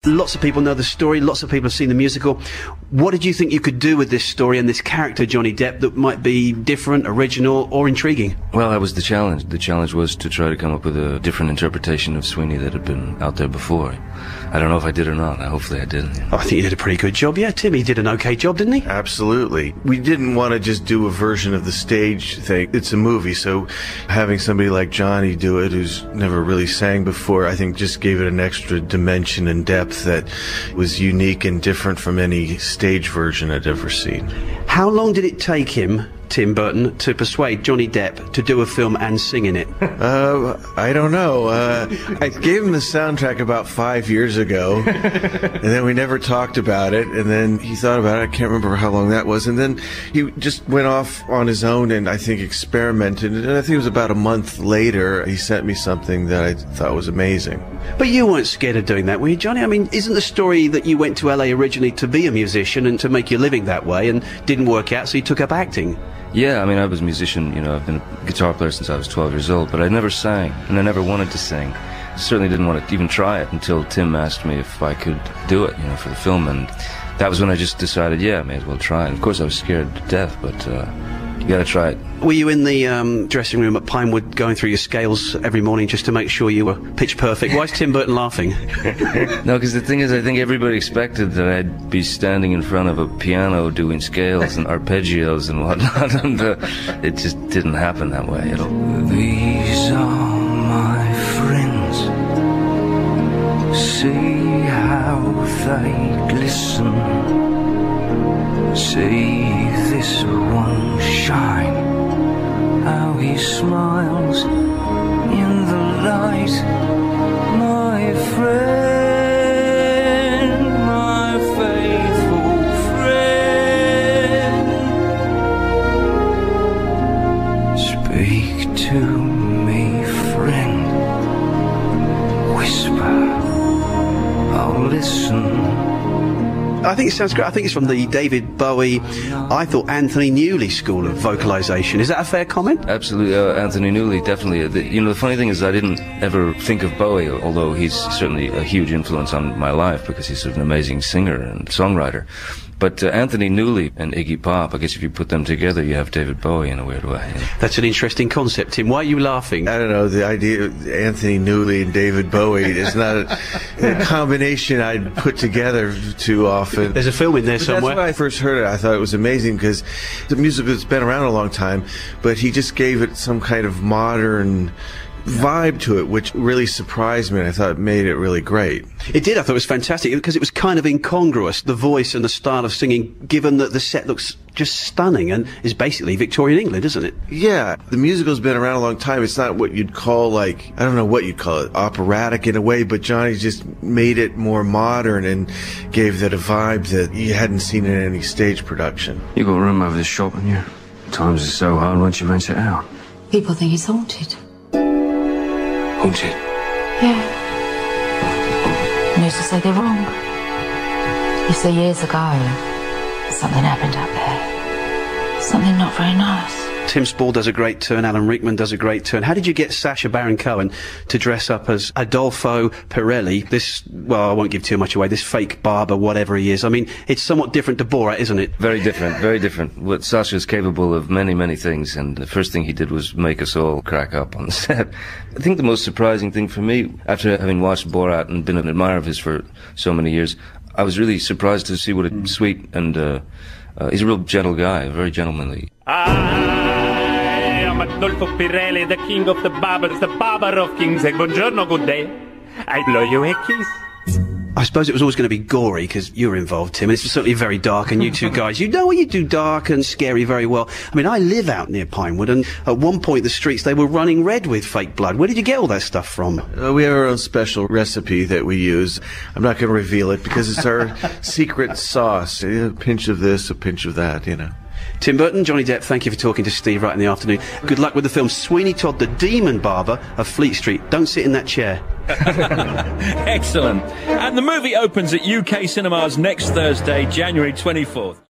Lots of people know the story, lots of people have seen the musical. What did you think you could do with this story and this character, Johnny Depp, that might be different, original, or intriguing? Well, that was the challenge. The challenge was to try to come up with a different interpretation of Sweeney that had been out there before. I don't know if I did or not. Hopefully I did. Yeah. I think you did a pretty good job. Yeah, Tim, he did an okay job, didn't he? Absolutely. We didn't want to just do a version of the stage thing. It's a movie, so having somebody like Johnny do it who's never really sang before, I think just gave it an extra dimension and depth that was unique and different from any stage version I'd ever seen. How long did it take him, Tim Burton, to persuade Johnny Depp to do a film and sing in it? I don't know. I gave him the soundtrack about 5 years ago, and then we never talked about it, and then he thought about it. I can't remember how long that was, and then he just went off on his own and I think experimented, and I think it was about a month later he sent me something that I thought was amazing. But you weren't scared of doing that, were you, Johnny? I mean, isn't the story that you went to LA originally to be a musician and to make your living that way, and didn't work out, so you took up acting? Yeah, I mean, I was a musician, you know, I've been a guitar player since I was 12 years old, but I never sang, and I never wanted to sing. I certainly didn't want to even try it until Tim asked me if I could do it, you know, for the film, and that was when I just decided, yeah, I may as well try it. Of course, I was scared to death, but you gotta try it. Were you in the dressing room at Pinewood going through your scales every morning just to make sure you were pitch perfect? Why is Tim Burton laughing? No, because the thing is, I think everybody expected that I'd be standing in front of a piano doing scales and arpeggios and whatnot, and it just didn't happen that way at all. These are my friends. See how they glisten. See this one shine, how he smiles in the light. My friend, my faithful friend. Speak to me, friend. Whisper, I'll listen. I think it sounds great. I think it's from the David Bowie, I thought Anthony Newley school of vocalization. Is that a fair comment? Absolutely, Anthony Newley, definitely. You know, the funny thing is I didn't ever think of Bowie, although he's certainly a huge influence on my life because he's an amazing singer and songwriter. But Anthony Newley and Iggy Pop, I guess if you put them together, you have David Bowie in a weird way. Yeah. That's an interesting concept, Tim. Why are you laughing? I don't know, the idea of Anthony Newley and David Bowie is not a combination I'd put together too often. There's a film in there somewhere. That's when I first heard it. I thought it was amazing because the music has been around a long time, but he just gave it some kind of modern vibe to it, which really surprised me, and I thought it made it really great. It did. I thought it was fantastic because it was kind of incongruous, the voice and the style of singing, given that the set looks just stunning and is basically Victorian England, isn't it? Yeah, the musical's been around a long time. It's not what you'd call, like, I don't know what you'd call it, operatic in a way, but Johnny just made it more modern and gave that a vibe that you hadn't seen in any stage production. You got room over the shop, haven't you? Times are so hard once you rent it out. People think it's haunted. Haunted? Yeah. And who's to say they're wrong? You see, years ago, something happened up there. Something not very nice. Tim Spall does a great turn, Alan Rickman does a great turn. How did you get Sacha Baron Cohen to dress up as Adolfo Pirelli, this, well, I won't give too much away, this fake barber, whatever he is? I mean, it's somewhat different to Borat, isn't it? Very different, very different. Well, Sacha is capable of many, many things, and the first thing he did was make us all crack up on the set. I think the most surprising thing for me, after having watched Borat and been an admirer of his for so many years, I was really surprised to see what a sweet and, he's a real gentle guy, very gentlemanly. I am Adolfo Pirelli, the king of the barbers, the barber of kings. Buongiorno, good day. I blow you a kiss. I suppose it was always going to be gory because you were involved, Tim. It's certainly very dark, and you two guys, you know what you do, dark and scary very well. I mean, I live out near Pinewood, and at one point the streets, they were running red with fake blood. Where did you get all that stuff from? We have our own special recipe that we use. I'm not going to reveal it because it's our secret sauce. A pinch of this, a pinch of that, you know. Tim Burton, Johnny Depp, thank you for talking to Steve right in the afternoon. Good luck with the film Sweeney Todd, the Demon Barber of Fleet Street. Don't sit in that chair. Excellent. And the movie opens at UK cinemas next Thursday, January 24th.